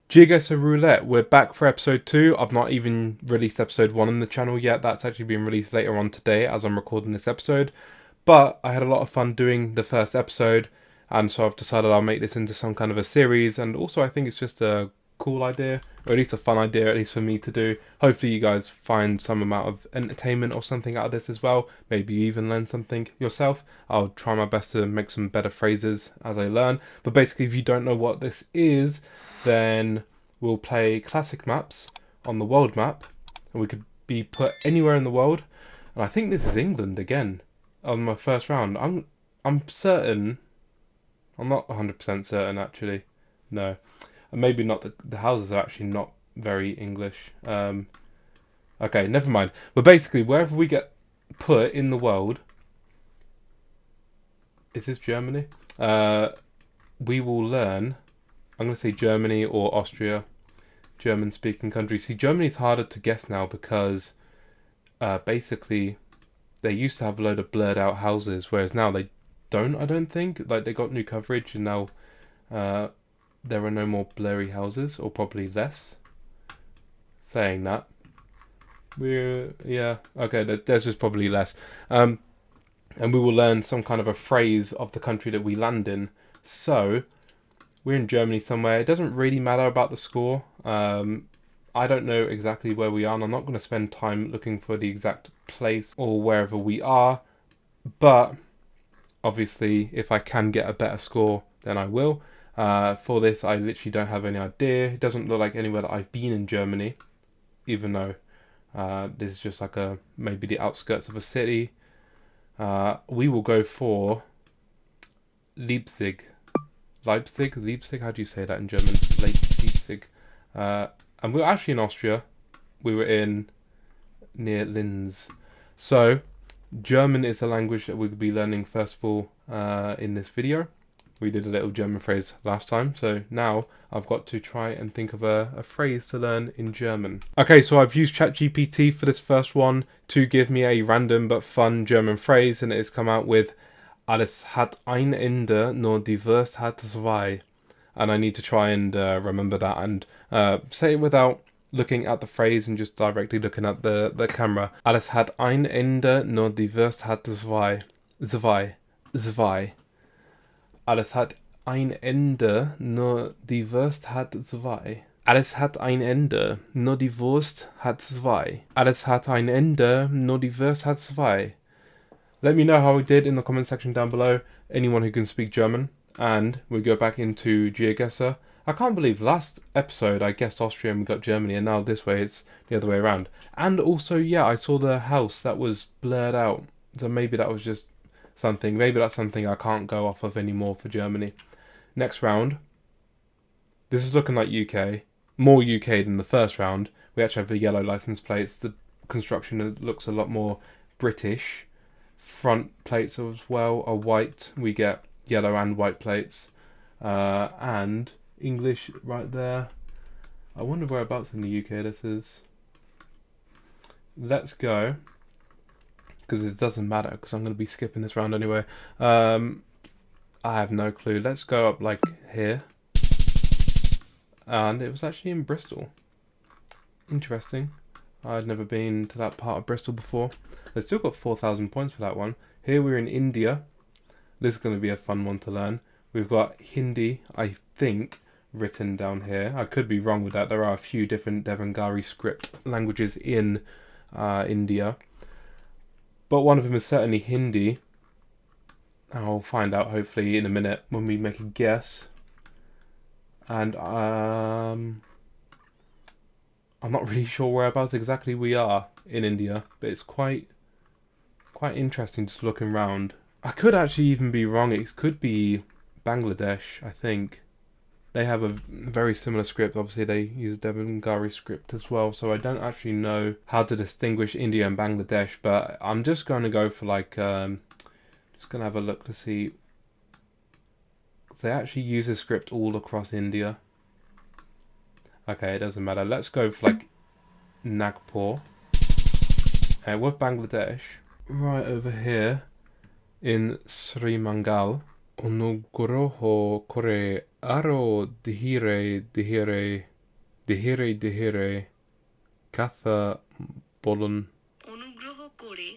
GeoGuessr Roulette, we're back for episode 2. I've not even released episode 1 on the channel yet. That's actually being released later on today as I'm recording this episode. But I had a lot of fun doing the first episode, and so I've decided I'll make this into some kind of a series. And also I think it's just a cool idea, or at least a fun idea, at least for me to do. Hopefully you guys find some amount of entertainment or something out of this as well. Maybe you even learn something yourself. I'll try my best to make some better phrases as I learn. But basically, if you don't know what this is, then we'll play classic maps on the world map, and we could be put anywhere in the world. And I think this is England again on my first round. I'm certain. I'm not 100% certain actually. No. And maybe not. The houses are actually not very English. Okay, never mind. But basically, wherever we get put in the world, is this Germany? We will learn. I'm going to say Germany or Austria, German-speaking countries. See, Germany's harder to guess now because basically they used to have a load of blurred-out houses, whereas now they don't. I don't think. Like they got new coverage, and now there are no more blurry houses, or probably less. Saying that, okay. There's just probably less. And we will learn some kind of a phrase of the country that we land in. So we're in Germany somewhere. It doesn't really matter about the score. I don't know exactly where we are, and I'm not going to spend time looking for the exact place or wherever we are. But obviously, if I can get a better score, then I will. For this, I literally don't have any idea. It doesn't look like anywhere that I've been in Germany, even though this is just like maybe the outskirts of a city. We will go for Leipzig. Leipzig, how do you say that in German? Leipzig. And we were actually in Austria. We were near Linz. So, German is a language that we'll be learning first of all in this video. We did a little German phrase last time, so now I've got to try and think of a phrase to learn in German. Okay, so I've used ChatGPT for this first one to give me a random but fun German phrase, and it has come out with Alles hat ein Ende, nur die Wurst hat zwei. And I need to try and remember that and say it without looking at the phrase and just directly looking at the camera. Alles hat ein Ende, nur die Wurst hat zwei. Zwei. Alles hat ein Ende, nur die Wurst hat zwei. Alles hat ein Ende, nur die Wurst hat zwei. Alles hat ein Ende, nur die Wurst hat zwei. Let me know how we did in the comment section down below, anyone who can speak German. And we go back into GeoGuessr. I can't believe last episode I guessed Austria and we got Germany, and now this way it's the other way around. And also, yeah, I saw the house that was blurred out. So maybe that was just something. Maybe that's something I can't go off of anymore for Germany. Next round. This is looking like UK. More UK than the first round. We actually have the yellow license plates. The construction looks a lot more British. Front plates as well are white. We get yellow and white plates. And English right there. I wonder whereabouts in the UK this is. Let's go. Because it doesn't matter, because I'm going to be skipping this round anyway. I have no clue. Let's go up like here. And it was actually in Bristol. Interesting. I'd never been to that part of Bristol before. They've still got 4,000 points for that one. Here we're in India. This is going to be a fun one to learn. We've got Hindi, I think, written down here. I could be wrong with that. There are a few different Devanagari script languages in India. But one of them is certainly Hindi. I'll find out hopefully in a minute when we make a guess. And I'm not really sure whereabouts exactly we are in India, but it's quite interesting just looking around. I could actually even be wrong. It could be Bangladesh, I think. They have a very similar script. Obviously, they use Devanagari script as well, so I don't actually know how to distinguish India and Bangladesh, but I'm just going to go for like, just going to have a look to see. They actually use a script all across India. Okay, it doesn't matter. Let's go for like Nagpur. With Bangladesh, right over here in Sri Mangal. Onugroho kore aro dhire dhire Dhire katha bolun. অনুগ্রহ করে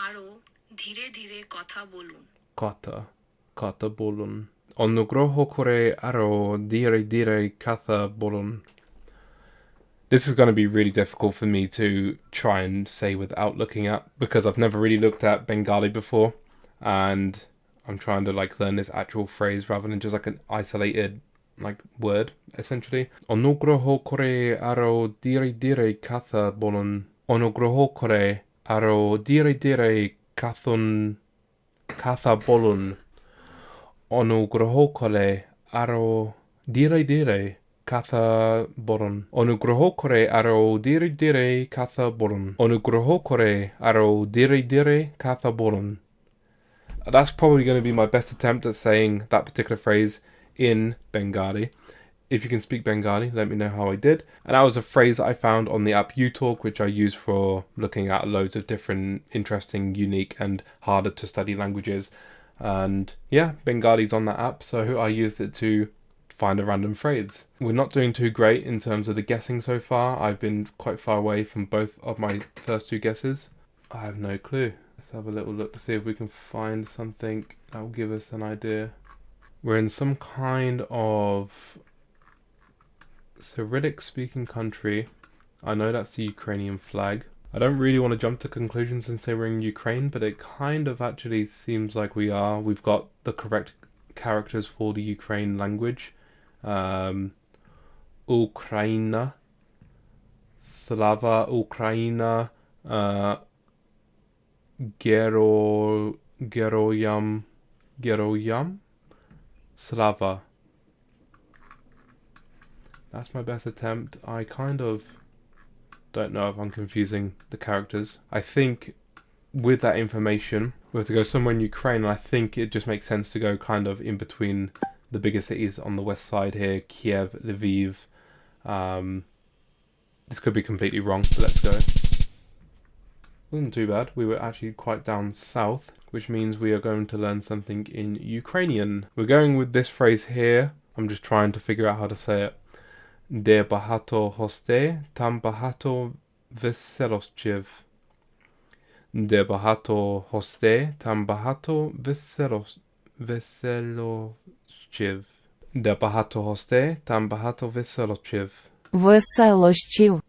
আরো ধীরে ধীরে কথা বলুন। Kata bolun. Onugroho kore aro dire katha bolun. This is going to be really difficult for me to try and say without looking at, because I've never really looked at Bengali before, and I'm trying to like learn this actual phrase rather than just like an isolated like word, essentially. Onugroho kore aro dire katha bolun. Onugroho kore aro dire katha bolun. Onugroho kore aro dire katha bolun. Onugroho kore aro dire katha bolun. Onugroho kore aro dire katha bolun. That's probably going to be my best attempt at saying that particular phrase in Bengali. If you can speak Bengali, let me know how I did. And that was a phrase that I found on the app uTalk, which I use for looking at loads of different interesting, unique and harder to study languages. And yeah, Bengali's on that app, so I used it to find a random phrase. We're not doing too great in terms of the guessing so far. I've been quite far away from both of my first two guesses. I have no clue. Let's have a little look to see if we can find something that will give us an idea. We're in some kind of Cyrillic speaking country. I know that's the Ukrainian flag. I don't really want to jump to conclusions and say we're in Ukraine, but it kind of actually seems like we are. We've got the correct characters for the Ukraine language. Ukraina, Slava Ukraina, Geroyam, Slava. That's my best attempt. I kind of don't know if I'm confusing the characters. I think with that information, we have to go somewhere in Ukraine, and I think it just makes sense to go kind of in between the bigger cities on the west side here, Kiev, Lviv. This could be completely wrong, but let's go. Wasn't too bad. We were actually quite down south, which means we are going to learn something in Ukrainian. We're going with this phrase here. I'm just trying to figure out how to say it. De bahato hoste, tam bahato veseloschiv. De bahato hoste, tam bahato veseloschiv. De bahato hoste, tam bahato veseloschiv. Веселощів.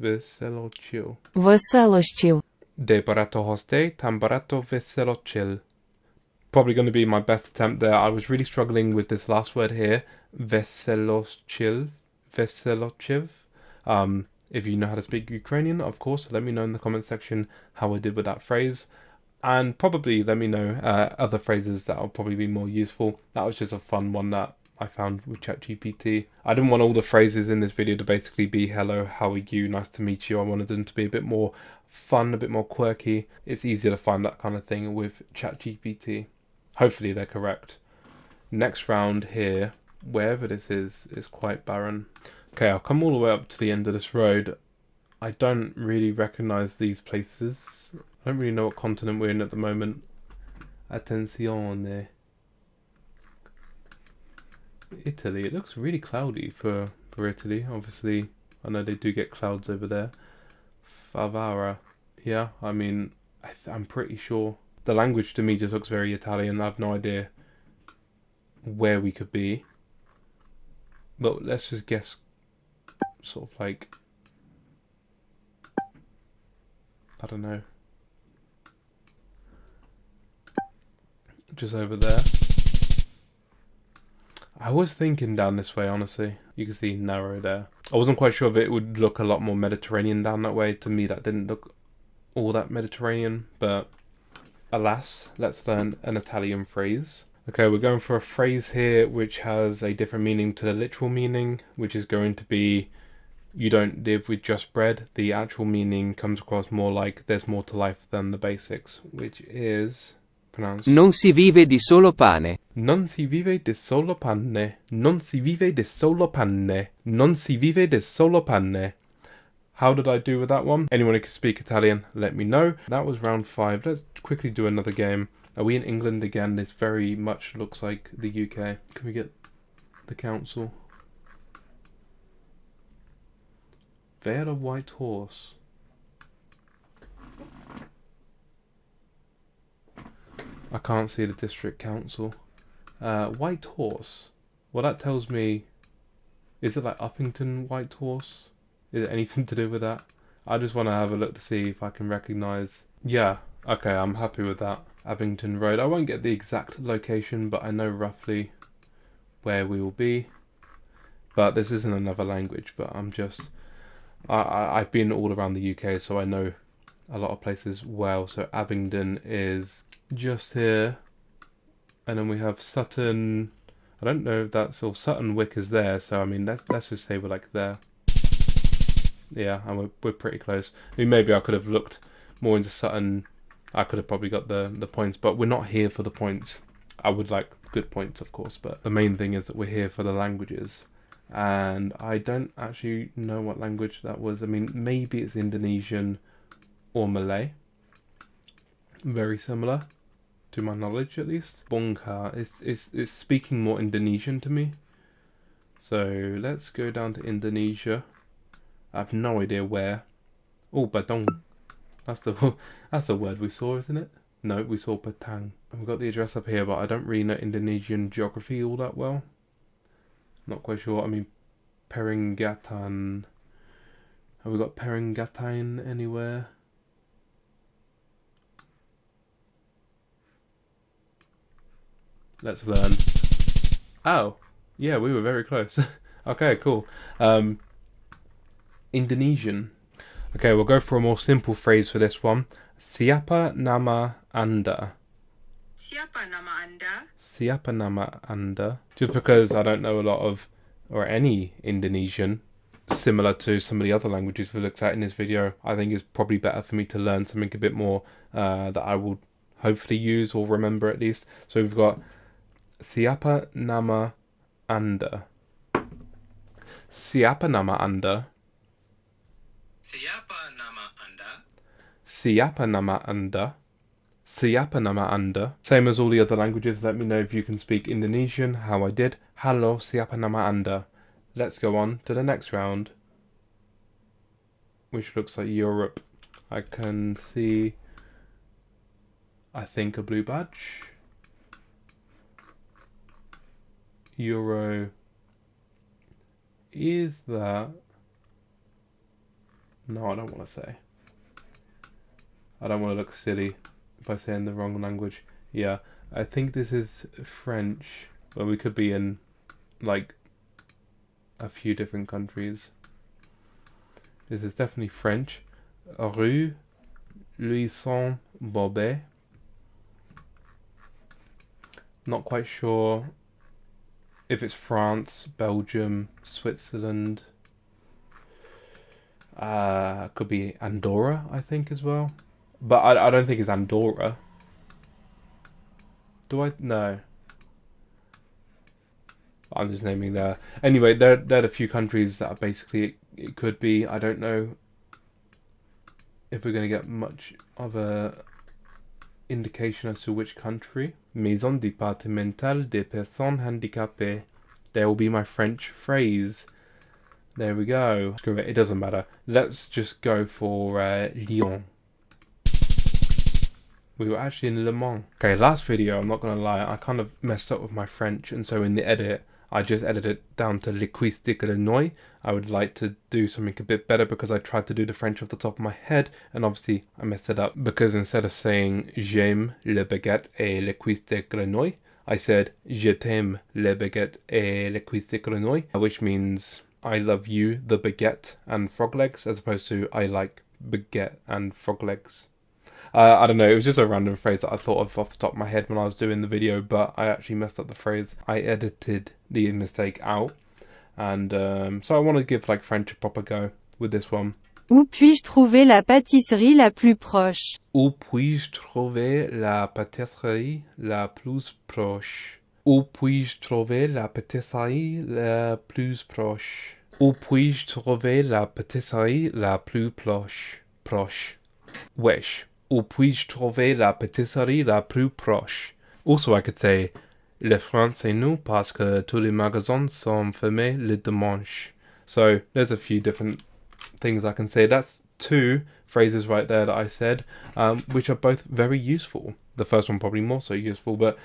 Veseloschiv. Веселощів. De barato hoste, tam barato veselochil. Probably going to be my best attempt there. I was really struggling with this last word here. Veselochil. Veselochiv. If you know how to speak Ukrainian, of course, let me know in the comment section how I did with that phrase. And probably let me know other phrases that will probably be more useful. That was just a fun one that I found with ChatGPT. I didn't want all the phrases in this video to basically be hello, how are you, nice to meet you. I wanted them to be a bit more fun, a bit more quirky. It's easier to find that kind of thing with ChatGPT. Hopefully they're correct. Next round here, wherever this is quite barren. Okay, I'll come all the way up to the end of this road. I don't really recognize these places. I don't really know what continent we're in at the moment. Attenzione. Italy. It looks really cloudy for Italy. Obviously, I know they do get clouds over there. Favara. Yeah, I mean, I'm pretty sure. The language to me just looks very Italian. I have no idea where we could be. But let's just guess sort of like, I don't know, just over there. I was thinking down this way, honestly. You can see narrow there. I wasn't quite sure if it would look a lot more Mediterranean down that way. To me, that didn't look all that Mediterranean, but alas, let's learn an Italian phrase. Okay, we're going for a phrase here which has a different meaning to the literal meaning, which is going to be, you don't live with just bread. The actual meaning comes across more like there's more to life than the basics, which is pronounced Non si vive di solo pane. Non si vive di solo pane. Non si vive di solo pane. Non si vive di solo pane. How did I do with that one? Anyone who can speak Italian, let me know. That was round 5. Let's quickly do another game. Are we in England again? This very much looks like the UK. Can we get the council? Vale of White Horse. I can't see the district council. White Horse. Well, that tells me... Is it like Uppington White Horse? Is it anything to do with that? I just want to have a look to see if I can recognise. Yeah, okay, I'm happy with that. Abington Road. I won't get the exact location, but I know roughly where we will be. But this isn't another language, but I'm just... I've been all around the UK, so I know a lot of places well. So Abingdon is just here. And then we have Sutton... I don't know if that's... Or Sutton Wick is there, so I mean, let's just say we're like there. Yeah, and we're pretty close. I mean, maybe I could have looked more into Sutton. I could have probably got the points, but we're not here for the points. I would like good points, of course, but the main thing is that we're here for the languages. And I don't actually know what language that was. I mean, maybe it's Indonesian or Malay. Very similar, to my knowledge at least. Bongkar is speaking more Indonesian to me. So let's go down to Indonesia. I have no idea where. Oh, Badong. That's the word we saw, isn't it? No, we saw Patang. We've got the address up here, but I don't really know Indonesian geography all that well. Not quite sure. I mean, Peringatan. Have we got Peringatan anywhere? Let's learn. Oh, yeah, we were very close. Okay, cool. Indonesian. Okay, we'll go for a more simple phrase for this one. Siapa nama Anda? Siapa nama Anda? Siapa nama Anda? Just because I don't know a lot of, or any Indonesian, similar to some of the other languages we looked at in this video, I think it's probably better for me to learn something a bit more that I will hopefully use or remember at least. So we've got Siapa nama Anda? Siapa nama Anda? Siapa nama Anda? Siapa nama Anda? Siapa nama Anda? Same as all the other languages, let me know if you can speak Indonesian, how I did. Halo, siapa nama Anda? Let's go on to the next round, which looks like Europe. I can see, I think, a blue badge. Euro. Is that... No, I don't want to say. I don't want to look silly if I say in the wrong language. Yeah, I think this is French. Well, we could be in, like, a few different countries. This is definitely French. Rue Louison Bobet. Not quite sure if it's France, Belgium, Switzerland. Could be Andorra, I think, as well. But I don't think it's Andorra. Do I? No. I'm just naming there. Anyway, there are a few countries that are basically it could be. I don't know if we're going to get much of a indication as to which country. Maison départementale des personnes handicapées. There will be my French phrase. There we go. Screw it, it doesn't matter. Let's just go for Lyon. We were actually in Le Mans. Okay, last video, I'm not going to lie, I kind of messed up with my French, and so in the edit, I just edited it down to LAKEY de Grenouille. I would like to do something a bit better because I tried to do the French off the top of my head, and obviously I messed it up because instead of saying j'aime le baguette et le cuisse de grenouille, I said je t'aime le baguette et le cuisse de grenouille, which means I love you, the baguette and frog legs, as opposed to I like baguette and frog legs. I don't know, it was just a random phrase that I thought of off the top of my head when I was doing the video, but I actually messed up the phrase. I edited the mistake out, and so I want to give like French a proper go with this one. Où puis-je trouver la pâtisserie la plus proche? Où puis-je trouver la pâtisserie la plus proche? Où puis-je trouver la pâtisserie la plus proche? Où puis-je trouver la pâtisserie la plus proche? Proche. Wesh. Où puis-je trouver la pâtisserie la plus proche? Also, I could say, le France c'est nous parce que tous les magasins sont fermés le dimanche. So, there's a few different things I can say. That's 2 phrases right there that I said, which are both very useful. The first one probably more so useful, but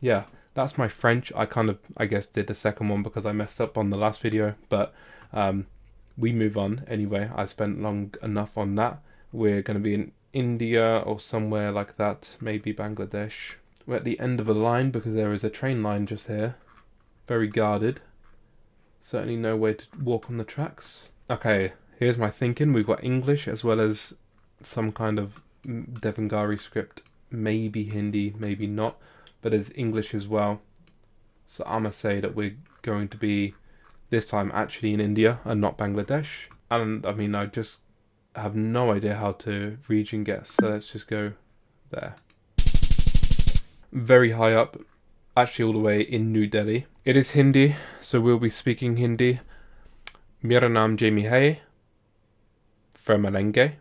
yeah, that's my French. I guess did the second one because I messed up on the last video, but we move on anyway. I spent long enough on that. We're going to be in India or somewhere like that, maybe Bangladesh. We're at the end of a line because there is a train line just here, very guarded. Certainly no way to walk on the tracks. Okay, here's my thinking. We've got English as well as some kind of Devangari script, maybe Hindi, maybe not, but there's English as well. So I'm gonna say that we're going to be this time actually in India and not Bangladesh. And I mean, I just have no idea how to region guess, so let's just go there. Very high up, actually all the way in New Delhi. It is Hindi, so we'll be speaking Hindi. Mera naam Jamie hai, Fermalenge.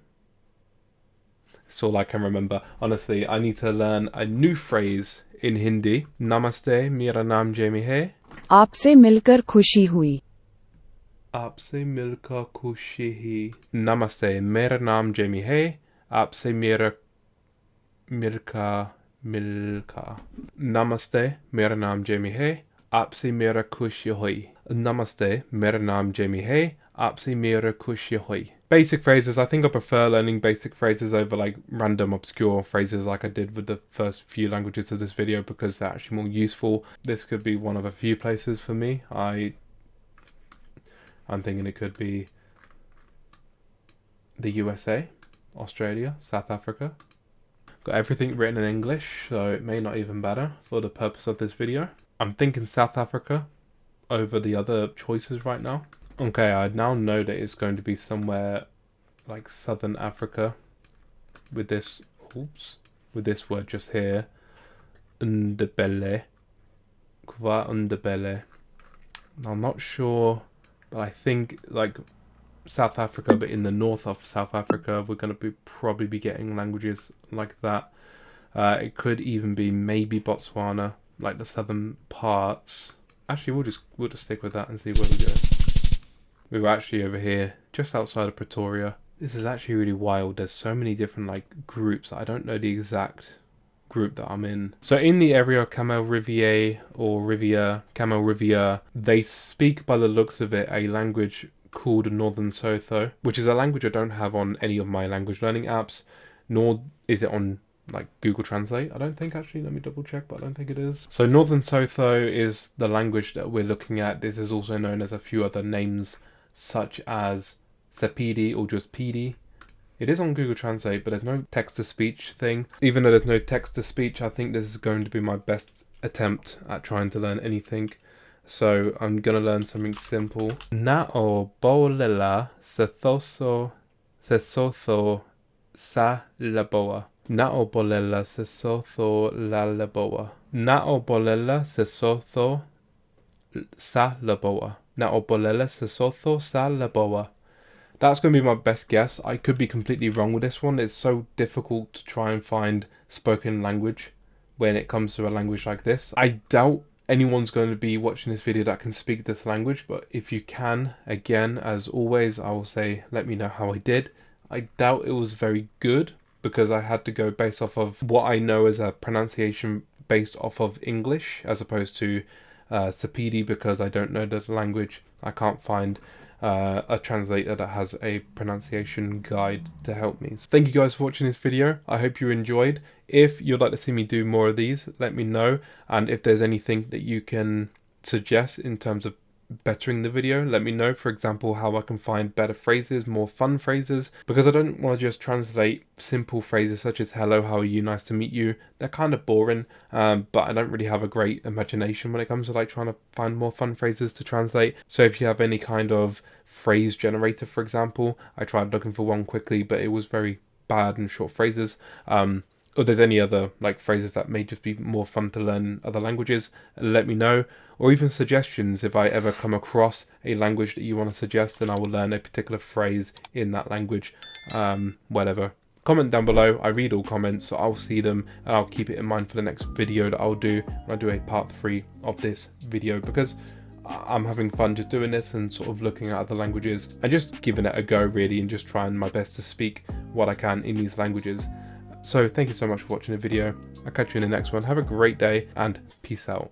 That's all I can remember. Honestly, I need to learn a new phrase in Hindi. Namaste, mera naam Jamie hai. आपसे मिलकर खुशी हुई. आपसे मिलकर खुशी हुई. Namaste, मेरा नाम जेमी है. आपसे मेरा मिलकर. Namaste, मेरा नाम जेमी है. आपसे मेरा खुशी हुई. Namaste, मेरा नाम जेमी है. आपसे मेरा खुशी हुई. Basic phrases. I think I prefer learning basic phrases over like random obscure phrases like I did with the first few languages of this video because they're actually more useful. This could be one of a few places for me. I'm thinking it could be the USA, Australia, South Africa. Got everything written in English, so it may not even matter for the purpose of this video. I'm thinking South Africa over the other choices right now. Okay, I now know that it's going to be somewhere like Southern Africa with this, with this word just here. Ndebele. Kwa Ndebele. I'm not sure, but I think like South Africa, but in the north of South Africa, we're going to probably be getting languages like that. It could even be maybe Botswana, like the southern parts. Actually, we'll just stick with that and see where we go. We were actually over here, just outside of Pretoria. This is actually really wild. There's so many different like groups. I don't know the exact group that I'm in. So in the area of Camel Riviere or Riviera, Camel Riviere, they speak by the looks of it a language called Northern Sotho, which is a language I don't have on any of my language learning apps, nor is it on like Google Translate. I don't think actually, let me double check, but I don't think it is. So Northern Sotho is the language that we're looking at. This is also known as a few other names such as Sepidi or just PD. It is on Google Translate, but there's no text-to-speech thing. Even though there's no text-to-speech, I think this is going to be my best attempt at trying to learn anything. So I'm going to learn something simple. Na'o bolela sesotho sa laboa. Na'o bolela sesotho la laboa. Na'o bolela sesotho sa laboa. Na'o bolela sesotho sa laboa. That's going to be my best guess. I could be completely wrong with this one. It's so difficult to try and find spoken language when it comes to a language like this. I doubt anyone's going to be watching this video that can speak this language, but if you can, again, as always, I will say, let me know how I did. I doubt it was very good because I had to go based off of what I know as a pronunciation based off of English as opposed to Sepidi because I don't know the language. I can't find a translator that has a pronunciation guide to help me. So thank you guys for watching this video. I hope you enjoyed. If you'd like to see me do more of these, let me know. And if there's anything that you can suggest in terms of bettering the video, let me know. For example, how I can find better phrases, more fun phrases, because I don't want to just translate simple phrases such as hello, how are you, nice to meet you. They're kind of boring, but I don't really have a great imagination when it comes to like trying to find more fun phrases to translate. So if you have any kind of phrase generator, for example, I tried looking for one quickly, but it was very bad and short phrases. Or there's any other like phrases that may just be more fun to learn in other languages, let me know. Or even suggestions if I ever come across a language that you want to suggest, then I will learn a particular phrase in that language. Whatever. Comment down below. I read all comments, so I'll see them and I'll keep it in mind for the next video that I'll do when I do a part 3 of this video, because I'm having fun just doing this and sort of looking at other languages and just giving it a go really, and just trying my best to speak what I can in these languages. So thank you so much for watching the video. I'll catch you in the next one. Have a great day and peace out.